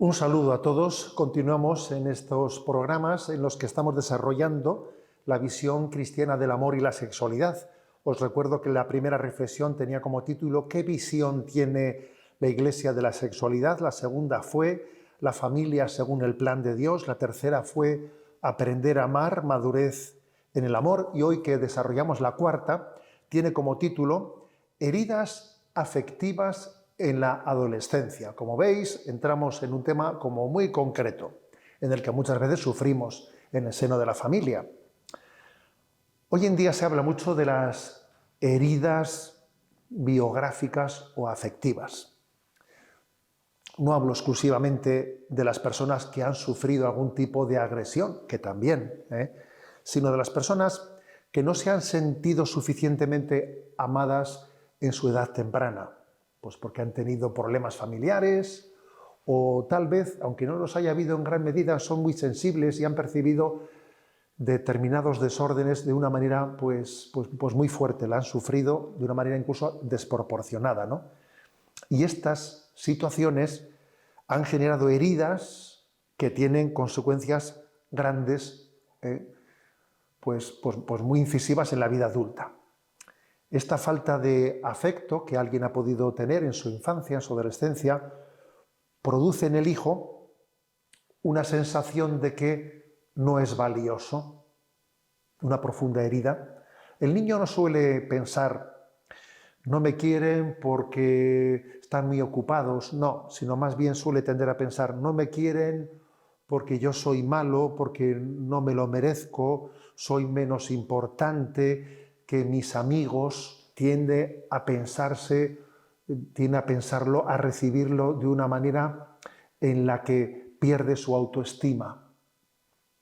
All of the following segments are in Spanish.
Un saludo a todos. Continuamos en estos programas en los que estamos desarrollando la visión cristiana del amor y la sexualidad. Os recuerdo que la primera reflexión tenía como título ¿qué visión tiene la Iglesia de la sexualidad? La segunda fue la familia según el plan de Dios. La tercera fue aprender a amar, madurez en el amor. Y hoy que desarrollamos la cuarta, tiene como título heridas afectivas en la adolescencia. Como veis, entramos en un tema como muy concreto, en el que muchas veces sufrimos en el seno de la familia. Hoy en día se habla mucho de las heridas biográficas o afectivas. No hablo exclusivamente de las personas que han sufrido algún tipo de agresión, que también, sino de las personas que no se han sentido suficientemente amadas en su edad temprana. Pues porque han tenido problemas familiares o tal vez, aunque no los haya habido en gran medida, son muy sensibles y han percibido determinados desórdenes de una manera pues muy fuerte, la han sufrido de una manera incluso desproporcionada, ¿no? Y estas situaciones han generado heridas que tienen consecuencias grandes, pues muy incisivas en la vida adulta. Esta falta de afecto que alguien ha podido tener en su infancia, en su adolescencia, produce en el hijo una sensación de que no es valioso, una profunda herida. El niño no suele pensar, no me quieren porque están muy ocupados, no, sino más bien suele tender a pensar, no me quieren porque yo soy malo, porque no me lo merezco, soy menos importante que mis amigos, tiende a pensarlo, a recibirlo de una manera en la que pierde su autoestima.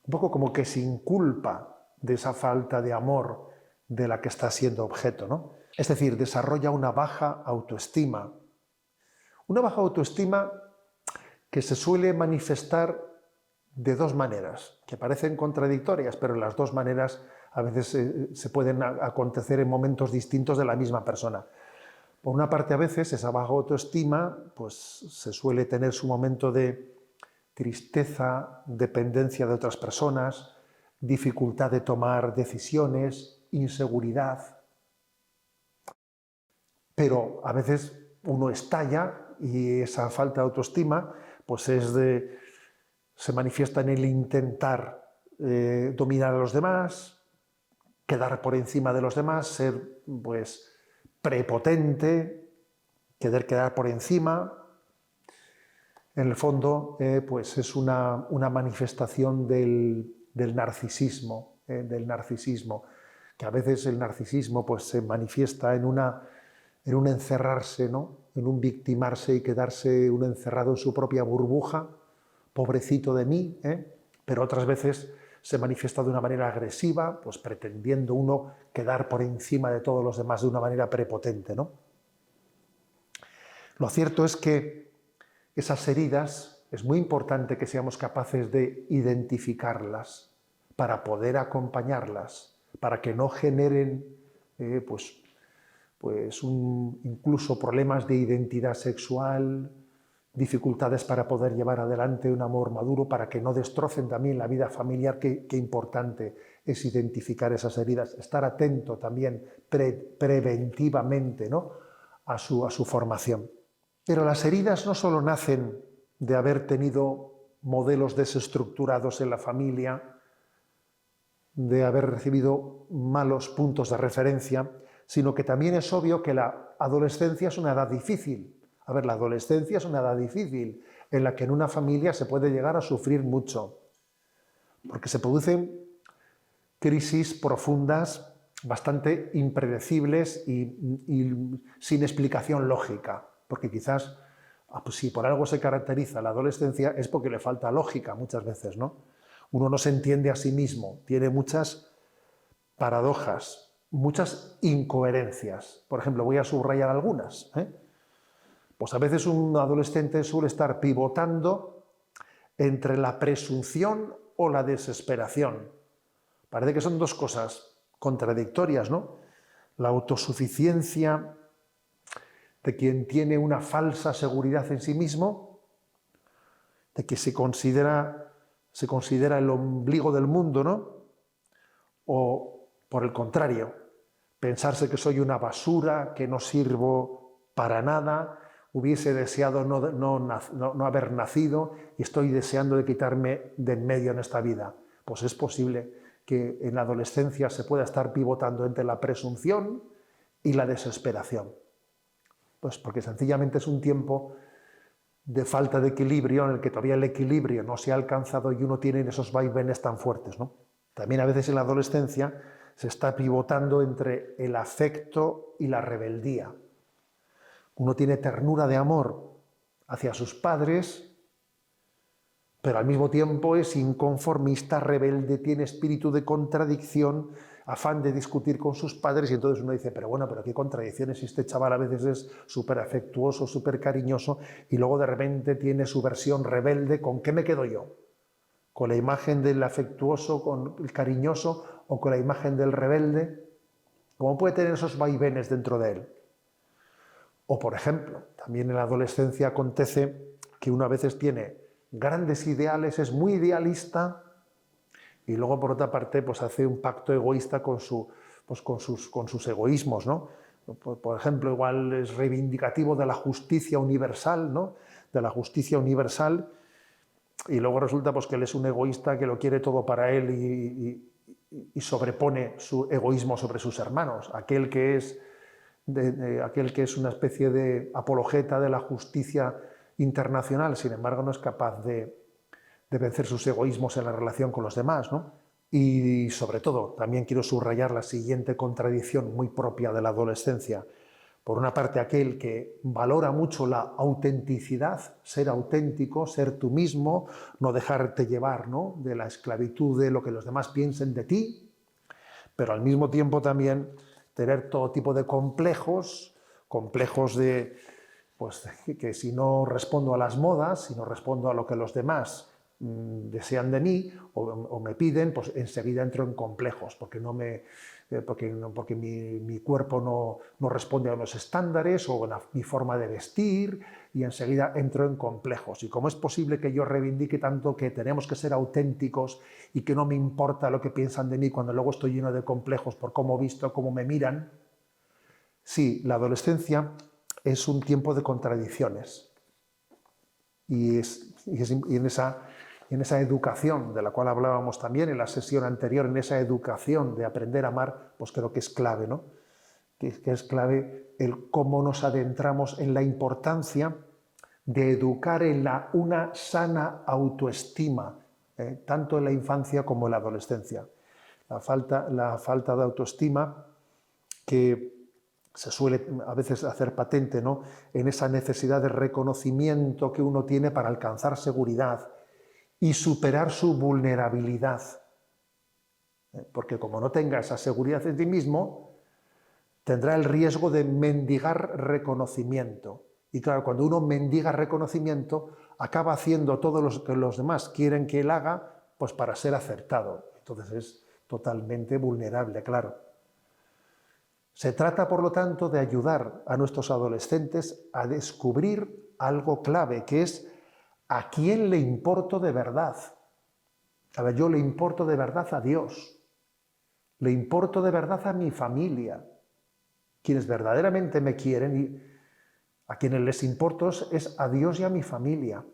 Un poco como que sin culpa de esa falta de amor de la que está siendo objeto, ¿no? Es decir, desarrolla una baja autoestima. Una baja autoestima que se suele manifestar de dos maneras, que parecen contradictorias, pero las dos maneras a veces se pueden acontecer en momentos distintos de la misma persona. Por una parte, a veces esa baja autoestima pues, se suele tener su momento de tristeza, dependencia de otras personas, dificultad de tomar decisiones, inseguridad. Pero a veces uno estalla y esa falta de autoestima pues se manifiesta en el intentar dominar a los demás, quedar por encima de los demás, ser pues prepotente, querer quedar por encima. En el fondo pues es una manifestación del narcisismo, que a veces el narcisismo pues se manifiesta en un encerrarse, ¿no? En un victimarse y quedarse uno encerrado en su propia burbuja, pobrecito de mí, pero otras veces se manifiesta de una manera agresiva, pues pretendiendo uno quedar por encima de todos los demás de una manera prepotente, ¿no? Lo cierto es que esas heridas es muy importante que seamos capaces de identificarlas para poder acompañarlas, para que no generen incluso problemas de identidad sexual, dificultades para poder llevar adelante un amor maduro, para que no destrocen también la vida familiar. Qué importante es identificar esas heridas, estar atento también preventivamente, ¿no? a su formación. Pero las heridas no solo nacen de haber tenido modelos desestructurados en la familia, de haber recibido malos puntos de referencia, sino que también es obvio que la adolescencia es una edad difícil. A ver, la adolescencia es una edad difícil en la que en una familia se puede llegar a sufrir mucho, porque se producen crisis profundas, bastante impredecibles y sin explicación lógica, porque quizás pues si por algo se caracteriza la adolescencia es porque le falta lógica muchas veces, ¿no? Uno no se entiende a sí mismo, tiene muchas paradojas, muchas incoherencias. Por ejemplo, voy a subrayar algunas, Pues a veces un adolescente suele estar pivotando entre la presunción o la desesperación. Parece que son dos cosas contradictorias, ¿no? La autosuficiencia de quien tiene una falsa seguridad en sí mismo de que se considera el ombligo del mundo, ¿no? O, por el contrario, pensarse que soy una basura, que no sirvo para nada, hubiese deseado no haber nacido y estoy deseando de quitarme de en medio en esta vida. Pues es posible que en la adolescencia se pueda estar pivotando entre la presunción y la desesperación. Pues porque sencillamente es un tiempo de falta de equilibrio en el que todavía el equilibrio no se ha alcanzado y uno tiene esos vaivenes tan fuertes, ¿no? También a veces en la adolescencia se está pivotando entre el afecto y la rebeldía. Uno tiene ternura de amor hacia sus padres, pero al mismo tiempo es inconformista, rebelde, tiene espíritu de contradicción, afán de discutir con sus padres, y entonces uno dice, pero bueno, pero qué contradicciones, si este chaval a veces es súper afectuoso, súper cariñoso, y luego de repente tiene su versión rebelde, ¿con qué me quedo yo? ¿Con la imagen del afectuoso, con el cariñoso, o con la imagen del rebelde? ¿Cómo puede tener esos vaivenes dentro de él? O, por ejemplo, también en la adolescencia acontece que uno a veces tiene grandes ideales, es muy idealista, y luego, por otra parte, pues hace un pacto egoísta con sus egoísmos, ¿no? Por ejemplo, igual es reivindicativo de la justicia universal, ¿no? De la justicia universal, y luego resulta pues, que él es un egoísta que lo quiere todo para él y sobrepone su egoísmo sobre sus hermanos. Aquel que es una especie de apologeta de la justicia internacional, sin embargo, no es capaz de vencer sus egoísmos en la relación con los demás, ¿no? Y sobre todo, también quiero subrayar la siguiente contradicción muy propia de la adolescencia. Por una parte, aquel que valora mucho la autenticidad, ser auténtico, ser tú mismo, no dejarte llevar, ¿no?, de la esclavitud de lo que los demás piensen de ti, pero al mismo tiempo también tener todo tipo de complejos de, pues, que si no respondo a las modas, si no respondo a lo que los demás desean de mí o me piden, pues enseguida entro en complejos, porque mi cuerpo no responde a unos estándares o a mi forma de vestir, y enseguida entro en complejos. Y como es posible que yo reivindique tanto que tenemos que ser auténticos y que no me importa lo que piensan de mí cuando luego estoy lleno de complejos por cómo visto, cómo me miran. Sí, la adolescencia es un tiempo de contradicciones. Y en esa educación de la cual hablábamos también en la sesión anterior, en esa educación de aprender a amar, pues creo que es clave, ¿no? Que es clave el cómo nos adentramos en la importancia de educar en una sana autoestima, tanto en la infancia como en la adolescencia. La falta de autoestima que se suele a veces hacer patente, ¿no?, en esa necesidad de reconocimiento que uno tiene para alcanzar seguridad y superar su vulnerabilidad. Porque como no tenga esa seguridad en sí mismo, tendrá el riesgo de mendigar reconocimiento. Y claro, cuando uno mendiga reconocimiento, acaba haciendo todo lo que los demás quieren que él haga, pues para ser aceptado. Entonces es totalmente vulnerable, claro. Se trata, por lo tanto, de ayudar a nuestros adolescentes a descubrir algo clave, que es ¿a quién le importo de verdad? A ver, yo le importo de verdad a Dios, le importo de verdad a mi familia. Quienes verdaderamente me quieren y a quienes les importo es a Dios y a mi familia.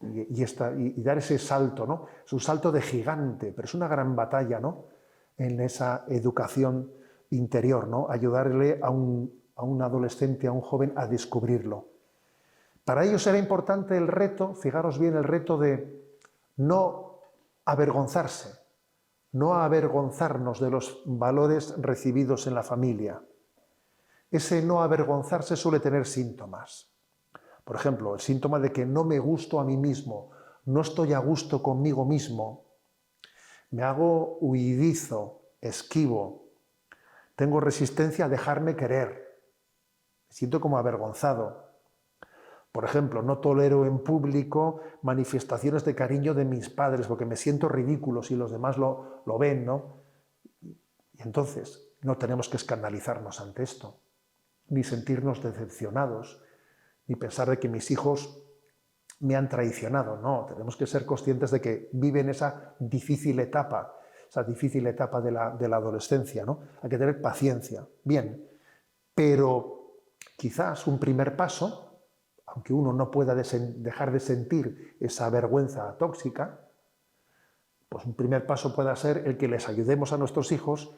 Y dar ese salto, ¿no? Es un salto de gigante, pero es una gran batalla, ¿no?, en esa educación interior, ¿no? Ayudarle a un adolescente, a un joven, a descubrirlo. Para ello será importante el reto, fijaros bien, el reto de no avergonzarse, no avergonzarnos de los valores recibidos en la familia. Ese no avergonzarse suele tener síntomas. Por ejemplo, el síntoma de que no me gusto a mí mismo, no estoy a gusto conmigo mismo, me hago huidizo, esquivo, tengo resistencia a dejarme querer, me siento como avergonzado. Por ejemplo, no tolero en público manifestaciones de cariño de mis padres porque me siento ridículo si los demás lo ven, ¿no? Y entonces no tenemos que escandalizarnos ante esto, ni sentirnos decepcionados, ni pensar de que mis hijos me han traicionado. No, tenemos que ser conscientes de que viven esa difícil etapa de la adolescencia, ¿no? Hay que tener paciencia. Bien, pero quizás un primer paso, aunque uno no pueda dejar de sentir esa vergüenza tóxica, pues un primer paso pueda ser el que les ayudemos a nuestros hijos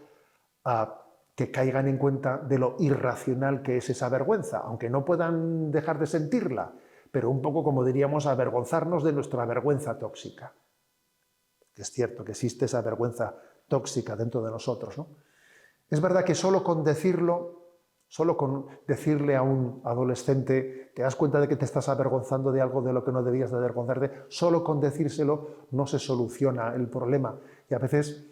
a que caigan en cuenta de lo irracional que es esa vergüenza, aunque no puedan dejar de sentirla, pero un poco, como diríamos, avergonzarnos de nuestra vergüenza tóxica. Es cierto que existe esa vergüenza tóxica dentro de nosotros, ¿no? Es verdad que solo con decirle a un adolescente, te das cuenta de que te estás avergonzando de algo de lo que no debías de avergonzarte, solo con decírselo no se soluciona el problema. Y a veces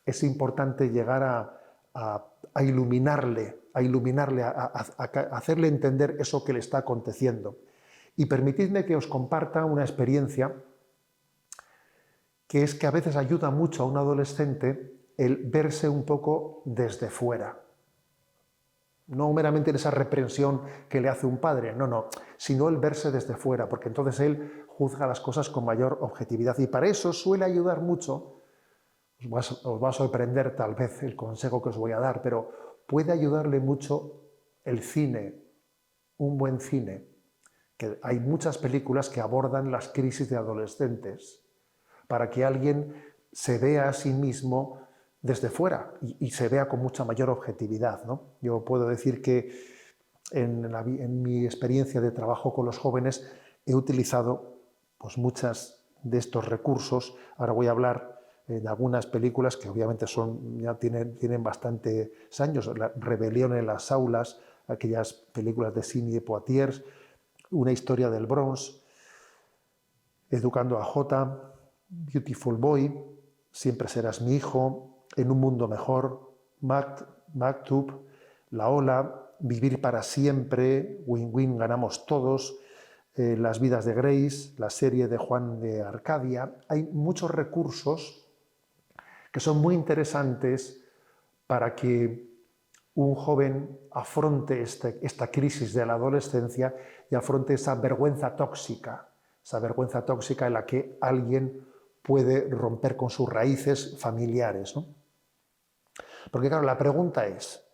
es importante llegar a iluminarle, a hacerle entender eso que le está aconteciendo. Y permitidme que os comparta una experiencia que es que a veces ayuda mucho a un adolescente el verse un poco desde fuera. No meramente en esa reprensión que le hace un padre, no, sino el verse desde fuera, porque entonces él juzga las cosas con mayor objetividad. Y para eso suele ayudar mucho, os va a sorprender tal vez el consejo que os voy a dar, pero puede ayudarle mucho el cine, un buen cine, que hay muchas películas que abordan las crisis de adolescentes, para que alguien se vea a sí mismo desde fuera y se vea con mucha mayor objetividad, ¿no? Yo puedo decir que en mi experiencia de trabajo con los jóvenes he utilizado pues, muchas de estos recursos. Ahora voy a hablar de algunas películas que obviamente ya tienen bastantes años. La Rebelión en las aulas, aquellas películas de Sidney Poitier, Una historia del Bronx, Educando a Jota, Beautiful Boy, Siempre serás mi hijo, En un mundo mejor, Maktub, La Ola, Vivir para siempre, Win-Win, ganamos todos, Las vidas de Grace, la serie de Juan de Arcadia. Hay muchos recursos que son muy interesantes para que un joven afronte esta crisis de la adolescencia y afronte esa vergüenza tóxica en la que alguien puede romper con sus raíces familiares, ¿no? Porque claro, la pregunta es,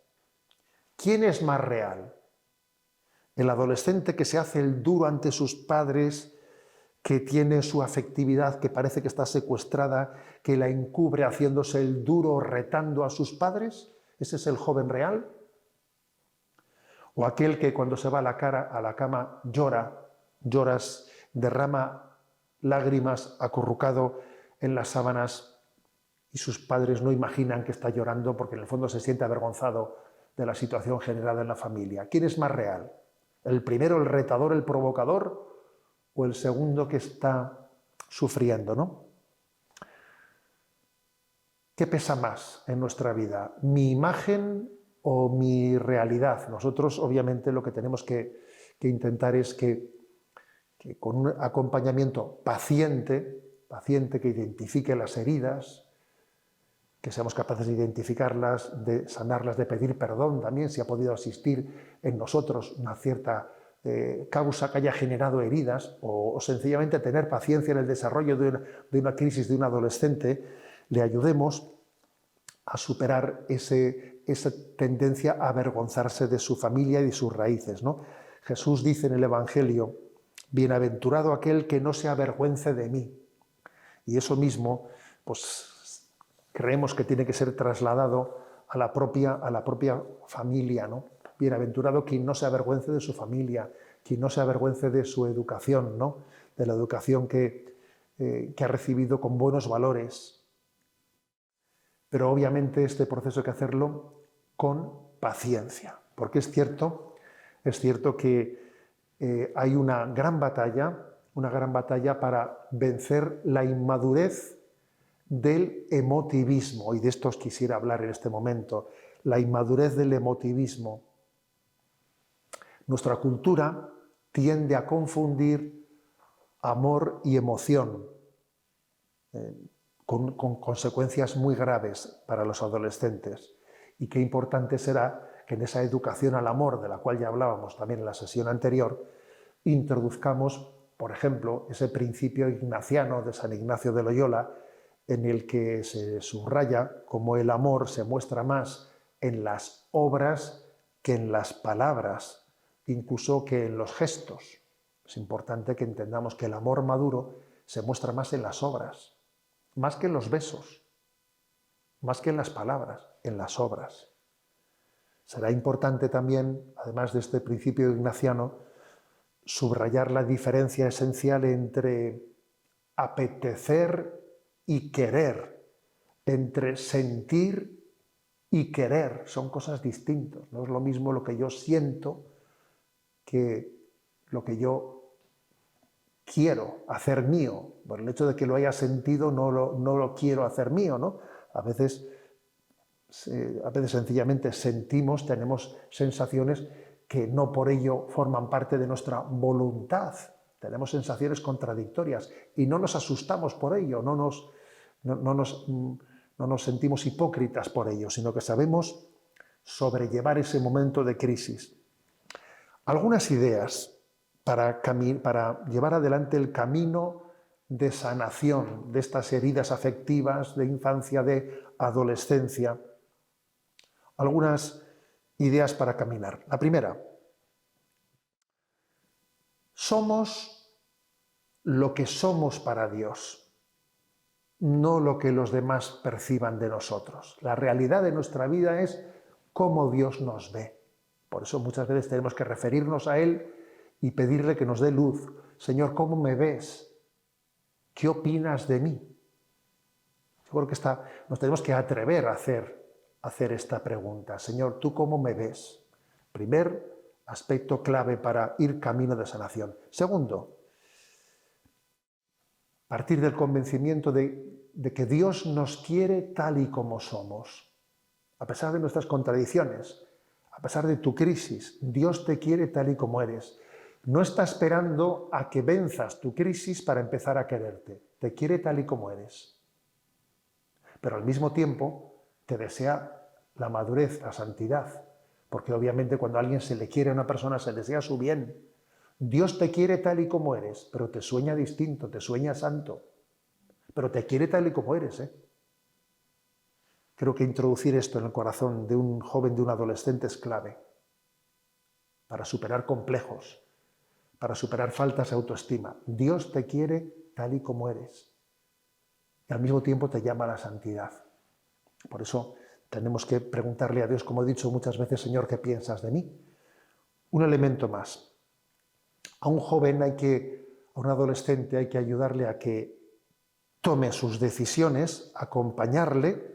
¿quién es más real? ¿El adolescente que se hace el duro ante sus padres, que tiene su afectividad, que parece que está secuestrada, que la encubre haciéndose el duro, retando a sus padres? ¿Ese es el joven real? ¿O aquel que cuando se va a la cama lloras, derrama lágrimas acurrucado en las sábanas y sus padres no imaginan que está llorando porque en el fondo se siente avergonzado de la situación generada en la familia? ¿Quién es más real? ¿El primero, el retador, el provocador, o el segundo que está sufriendo, ¿no? ¿Qué pesa más en nuestra vida? ¿Mi imagen o mi realidad? Nosotros, obviamente, lo que tenemos que intentar es que con un acompañamiento paciente que identifique las heridas, que seamos capaces de identificarlas, de sanarlas, de pedir perdón también, si ha podido existir en nosotros una cierta causa que haya generado heridas, o sencillamente tener paciencia en el desarrollo de una crisis de un adolescente, le ayudemos a superar esa tendencia a avergonzarse de su familia y de sus raíces, ¿no? Jesús dice en el Evangelio, bienaventurado aquel que no se avergüence de mí. Y eso mismo, pues creemos que tiene que ser trasladado a la propia familia, ¿no? Bienaventurado quien no se avergüence de su familia, quien no se avergüence de su educación, ¿no? De la educación que ha recibido con buenos valores. Pero obviamente este proceso hay que hacerlo con paciencia, porque es cierto que hay una gran batalla para vencer la inmadurez del emotivismo, y de esto os quisiera hablar en este momento, la inmadurez del emotivismo. Nuestra cultura tiende a confundir amor y emoción, con consecuencias muy graves para los adolescentes. Y qué importante será que en esa educación al amor, de la cual ya hablábamos también en la sesión anterior, introduzcamos por ejemplo, ese principio ignaciano de San Ignacio de Loyola, en el que se subraya cómo el amor se muestra más en las obras que en las palabras, incluso que en los gestos. Es importante que entendamos que el amor maduro se muestra más en las obras, más que en los besos, más que en las palabras, en las obras. Será importante también, además de este principio ignaciano, subrayar la diferencia esencial entre apetecer y querer, entre sentir y querer. Son cosas distintas. No es lo mismo lo que yo siento que lo que yo quiero hacer mío. Por el hecho de que lo haya sentido no lo quiero hacer mío, ¿no? A veces sencillamente sentimos, tenemos sensaciones que no por ello forman parte de nuestra voluntad. Tenemos sensaciones contradictorias y no nos asustamos por ello, no nos sentimos hipócritas por ello, sino que sabemos sobrellevar ese momento de crisis. Algunas ideas para llevar adelante el camino de sanación de estas heridas afectivas de infancia, de adolescencia. Algunas ideas para caminar. La primera, somos lo que somos para Dios, no lo que los demás perciban de nosotros. La realidad de nuestra vida es cómo Dios nos ve. Por eso muchas veces tenemos que referirnos a Él y pedirle que nos dé luz. Señor, ¿cómo me ves? ¿Qué opinas de mí? Yo creo que nos tenemos que atrever a hacer esta pregunta. Señor, ¿tú cómo me ves? Primer aspecto clave para ir camino de sanación. Segundo, partir del convencimiento de que Dios nos quiere tal y como somos. A pesar de nuestras contradicciones, a pesar de tu crisis, Dios te quiere tal y como eres. No está esperando a que venzas tu crisis para empezar a quererte. Te quiere tal y como eres. Pero al mismo tiempo te desea la madurez, la santidad. Porque obviamente cuando a alguien se le quiere a una persona se desea su bien. Dios te quiere tal y como eres, pero te sueña distinto, te sueña santo. Pero te quiere tal y como eres, ¿eh? Creo que introducir esto en el corazón de un joven, de un adolescente es clave para superar complejos, para superar faltas de autoestima. Dios te quiere tal y como eres y al mismo tiempo te llama a la santidad. Por eso tenemos que preguntarle a Dios, como he dicho muchas veces, Señor, ¿qué piensas de mí? Un elemento más. A un joven a un adolescente hay que ayudarle a que tome sus decisiones, acompañarle,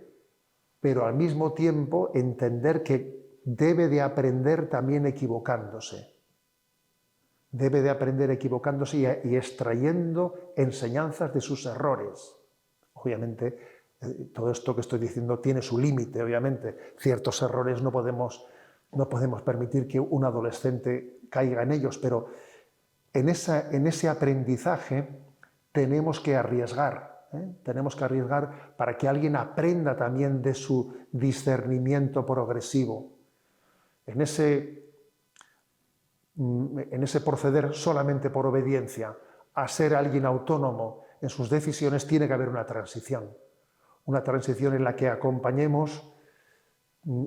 pero al mismo tiempo entender que debe de aprender también equivocándose. Debe de aprender equivocándose y extrayendo enseñanzas de sus errores. Obviamente, todo esto que estoy diciendo tiene su límite, obviamente. Ciertos errores no podemos permitir que un adolescente caiga en ellos, pero en ese aprendizaje tenemos que arriesgar. Tenemos que arriesgar para que alguien aprenda también de su discernimiento progresivo. En ese proceder solamente por obediencia a ser alguien autónomo en sus decisiones tiene que haber una transición en la que acompañemos,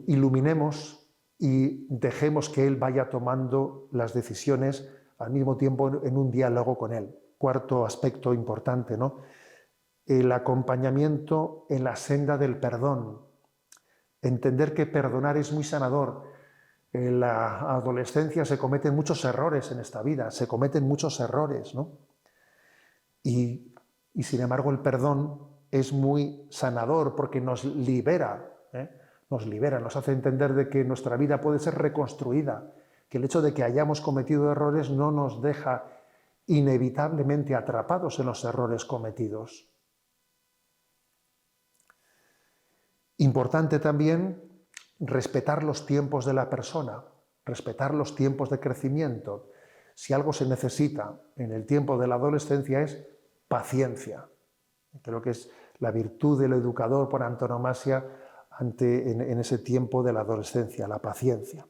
iluminemos y dejemos que él vaya tomando las decisiones al mismo tiempo en un diálogo con él. Cuarto aspecto importante, ¿no? El acompañamiento en la senda del perdón. Entender que perdonar es muy sanador. En la adolescencia se cometen muchos errores en esta vida, se cometen muchos errores, ¿no? Y sin embargo el perdón es muy sanador porque nos libera, nos hace entender de que nuestra vida puede ser reconstruida, que el hecho de que hayamos cometido errores no nos deja inevitablemente atrapados en los errores cometidos. Importante también respetar los tiempos de la persona, respetar los tiempos de crecimiento. Si algo se necesita en el tiempo de la adolescencia es paciencia. Creo que es la virtud del educador por antonomasia en ese tiempo de la adolescencia, la paciencia.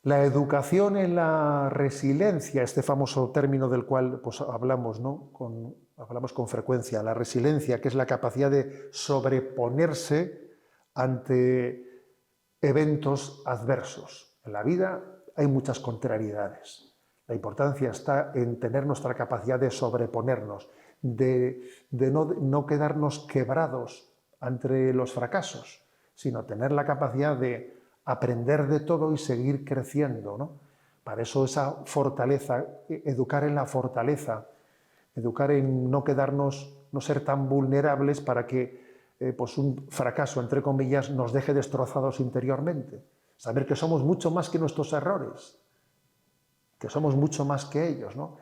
La educación en la resiliencia, este famoso término del cual pues, hablamos, ¿no? Hablamos con frecuencia, la resiliencia, que es la capacidad de sobreponerse ante eventos adversos. En la vida hay muchas contrariedades. La importancia está en tener nuestra capacidad de sobreponernos, de no quedarnos quebrados ante los fracasos, sino tener la capacidad de aprender de todo y seguir creciendo, ¿no? Para eso esa fortaleza, educar en la fortaleza, educar en no quedarnos, no ser tan vulnerables para que pues un fracaso, entre comillas, nos deje destrozados interiormente. Saber que somos mucho más que nuestros errores, que somos mucho más que ellos, ¿no?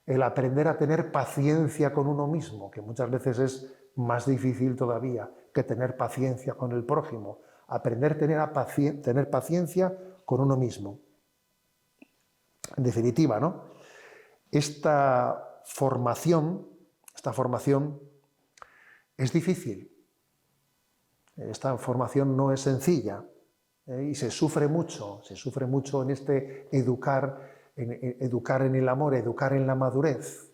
El aprender a tener paciencia con uno mismo, que muchas veces es más difícil todavía que tener paciencia con el prójimo. Aprender a tener paciencia con uno mismo. En definitiva, ¿no? Esta formación es difícil. Esta formación no es sencilla y se sufre mucho en este educar en el amor, educar en la madurez.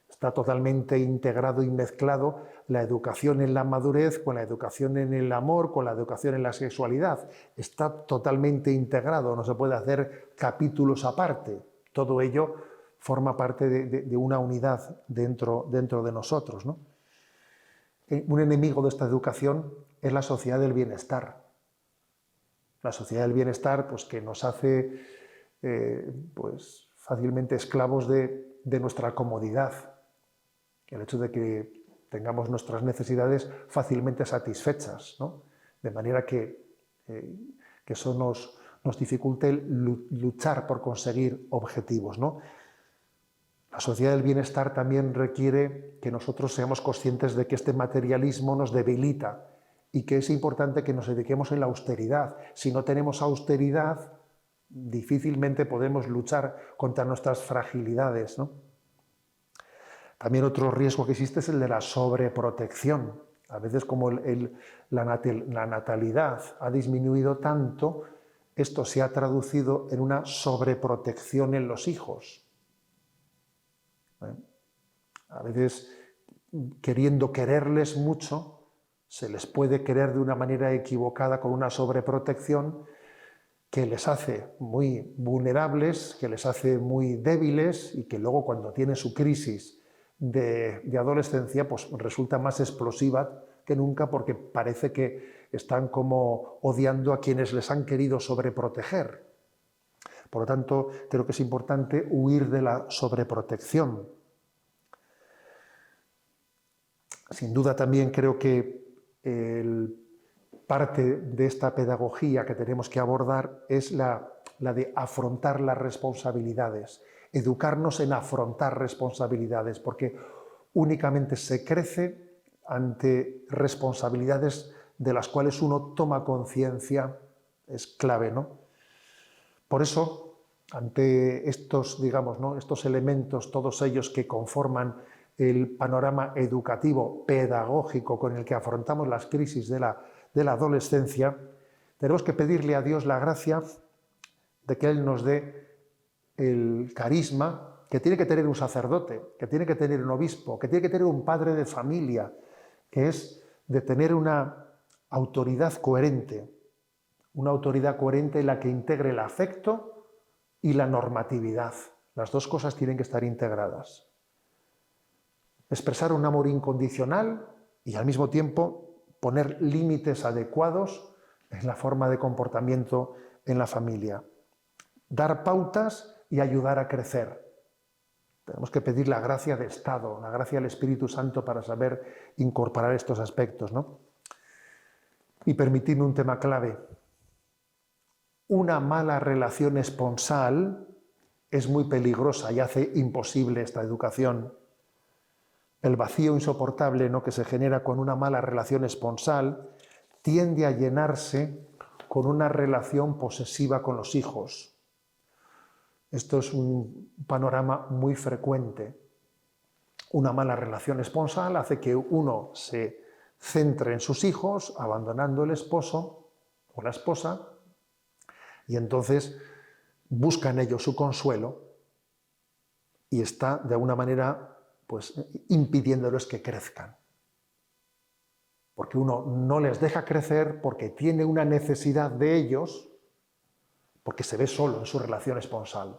Está totalmente integrado y mezclado la educación en la madurez con la educación en el amor, con la educación en la sexualidad. Está totalmente integrado, no se puede hacer capítulos aparte. Todo ello forma parte de una unidad dentro de nosotros, ¿no? Un enemigo de esta educación es la sociedad del bienestar. La sociedad del bienestar, pues, que nos hace pues, fácilmente esclavos de nuestra comodidad. El hecho de que tengamos nuestras necesidades fácilmente satisfechas, ¿no? De manera que eso nos dificulte luchar por conseguir objetivos, ¿no? La sociedad del bienestar también requiere que nosotros seamos conscientes de que este materialismo nos debilita y que es importante que nos dediquemos en la austeridad. Si no tenemos austeridad, difícilmente podemos luchar contra nuestras fragilidades, ¿no? También otro riesgo que existe es el de la sobreprotección. A veces, como la natalidad ha disminuido tanto, esto se ha traducido en una sobreprotección en los hijos. A veces, queriendo quererles mucho, se les puede querer de una manera equivocada con una sobreprotección que les hace muy vulnerables, que les hace muy débiles y que luego, cuando tienen su crisis de adolescencia, pues resulta más explosiva que nunca, porque parece que están como odiando a quienes les han querido sobreproteger. Por lo tanto, creo que es importante huir de la sobreprotección. Sin duda también creo que parte de esta pedagogía que tenemos que abordar es la de afrontar las responsabilidades, educarnos en afrontar responsabilidades, porque únicamente se crece ante responsabilidades de las cuales uno toma conciencia, es clave, ¿no? Por eso, ante estos, digamos, ¿no?, estos elementos, todos ellos que conforman el panorama educativo, pedagógico, con el que afrontamos las crisis de la adolescencia, tenemos que pedirle a Dios la gracia de que Él nos dé el carisma que tiene que tener un sacerdote, que tiene que tener un obispo, que tiene que tener un padre de familia, que es de tener una autoridad coherente en la que integre el afecto y la normatividad. Las dos cosas tienen que estar integradas. Expresar un amor incondicional y al mismo tiempo poner límites adecuados en la forma de comportamiento en la familia. Dar pautas y ayudar a crecer. Tenemos que pedir la gracia de Estado, la gracia del Espíritu Santo para saber incorporar estos aspectos, ¿no? Y permitirme un tema clave. Una mala relación esponsal es muy peligrosa y hace imposible esta educación. El vacío insoportable, ¿no?, que se genera con una mala relación esponsal tiende a llenarse con una relación posesiva con los hijos. Esto es un panorama muy frecuente. Una mala relación esponsal hace que uno se centre en sus hijos, abandonando el esposo o la esposa, y entonces busca en ello su consuelo y está de alguna manera pues, impidiéndoles que crezcan. Porque uno no les deja crecer porque tiene una necesidad de ellos, porque se ve solo en su relación esponsal.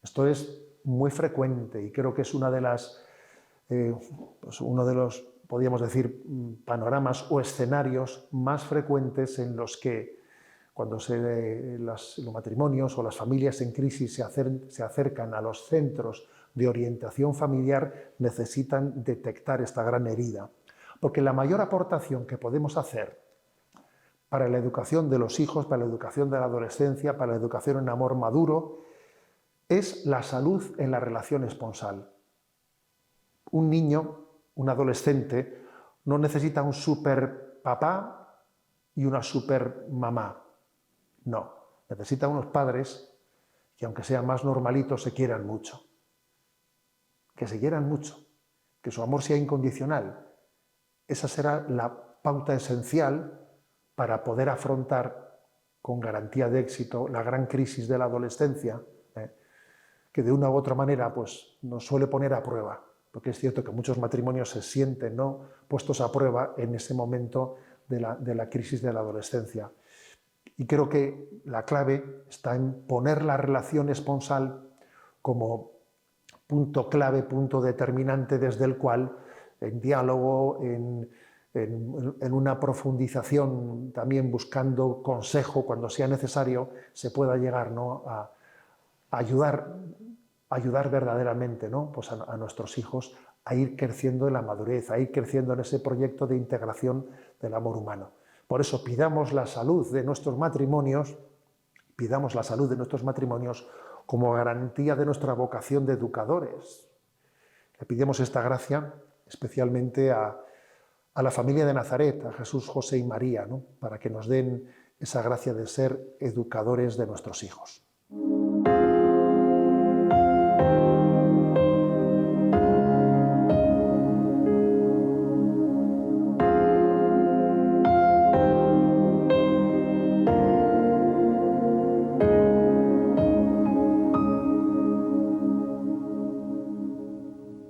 Esto es muy frecuente y creo que es una de las, uno de los, podríamos decir, panoramas o escenarios más frecuentes en los que cuando los matrimonios o las familias en crisis se acercan a los centros de orientación familiar, necesitan detectar esta gran herida. Porque la mayor aportación que podemos hacer para la educación de los hijos, para la educación de la adolescencia, para la educación en amor maduro, es la salud en la relación esponsal. Un niño, un adolescente, no necesita un super papá y una super mamá. No, necesita unos padres que, aunque sean más normalitos, se quieran mucho. Que se quieran mucho, que su amor sea incondicional. Esa será la pauta esencial para poder afrontar con garantía de éxito la gran crisis de la adolescencia, que de una u otra manera pues, nos suele poner a prueba, porque es cierto que muchos matrimonios se sienten, ¿no?, puestos a prueba en ese momento de la crisis de la adolescencia. Y creo que la clave está en poner la relación esponsal como punto clave, punto determinante desde el cual, en diálogo, en una profundización, también buscando consejo cuando sea necesario, se pueda llegar, ¿no?, a ayudar verdaderamente, ¿no?, pues a nuestros hijos a ir creciendo en la madurez, a ir creciendo en ese proyecto de integración del amor humano. Por eso pidamos la salud de nuestros matrimonios, como garantía de nuestra vocación de educadores. Le pidamos esta gracia especialmente a la familia de Nazaret, a Jesús, José y María, ¿no?, para que nos den esa gracia de ser educadores de nuestros hijos.